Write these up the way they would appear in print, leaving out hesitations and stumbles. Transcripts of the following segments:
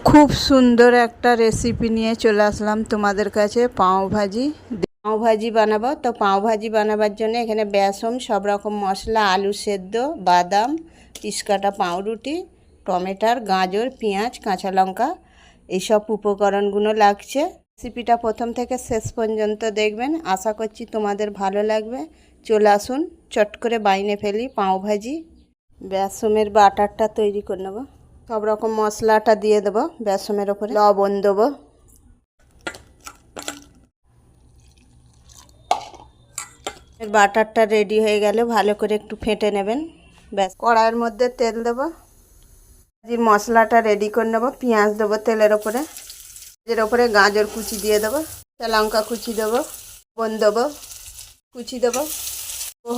খুব সুন্দর একটা রেসিপি নিয়ে চলে আসলাম তোমাদের কাছে। পাঁওভাজি বানাবো। তো পাঁওভাজি বানাবার জন্য এখানে বেসন, সব রকম মশলা, আলু সেদ্ধ, বাদাম, পিস কাটা পাউরুটি, টমেটোর, গাজর, পেঁয়াজ, কাঁচা লঙ্কা, এইসব উপকরণগুলো লাগছে। রেসিপিটা প্রথম থেকে শেষ পর্যন্ত দেখবেন, আশা করছি তোমাদের ভালো লাগবে। চলে আসুন, চট করে বাইনে ফেলি পাঁওভাজি। বেসনের বাটারটা তৈরি করে নেব। সব রকম মশলাটা দিয়ে দেবো বেসনের ওপরে, লবণ দেবো। বাটারটা রেডি হয়ে গেলে ভালো করে একটু ফেটে নেবেন। ব্যাস, কড়াইয়ের মধ্যে তেল দেবো। মশলাটা রেডি করে নেবো। পেঁয়াজ দেবো তেলের ওপরে, এর ওপরে গাজর কুচি দিয়ে দেবো, লঙ্কা কুচি দেবো, লবণ দেবো, কুচি দেবো,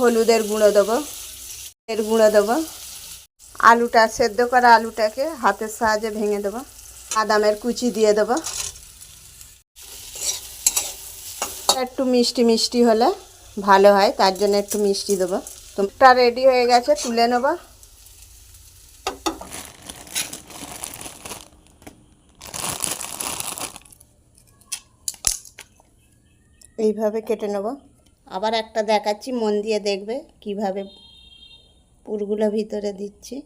হলুদের গুঁড়ো দেবো, এর গুঁড়ো দেবো। আলুটা সেদ্ধ করা আলুটাকে হাতের সাহায্যে ভেঙে দেবো। বাদামের কুচি দিয়ে দেবো। একটু মিষ্টি মিষ্টি হলে ভালো হয়, তার জন্য একটু মিষ্টি দেবো। তোমরা রেডি হয়ে গেছে, তুলে নেব। এইভাবে কেটে নেব। আবার একটা দেখাচ্ছি, মন দিয়ে দেখবে কিভাবে পুরগুলো ভিতরে দিচ্ছি।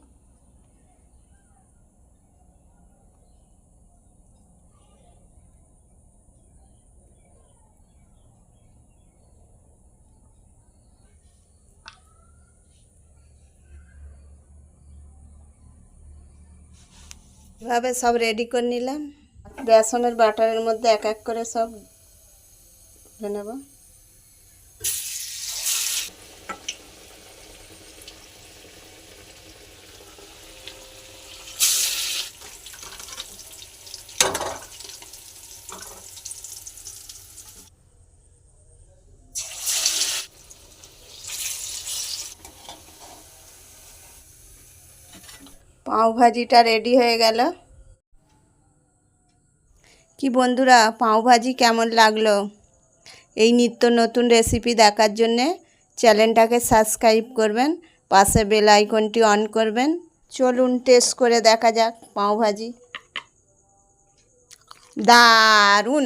এভাবে সব রেডি করে নিলাম। বেসনের বাটারের মধ্যে এক এক করে সব ঢেলে নেব। পাঁওভাজিটা রেডি হয়ে গেল। কি বন্ধুরা, পাঁওভাজি কেমন লাগলো? এই নিত্য নতুন রেসিপি দেখার জন্যে চ্যানেলটাকে সাবস্ক্রাইব করবেন, পাশে বেল আইকনটি অন করবেন। চলুন টেস্ট করে দেখা যাক পাঁওভাজি। দারুণ।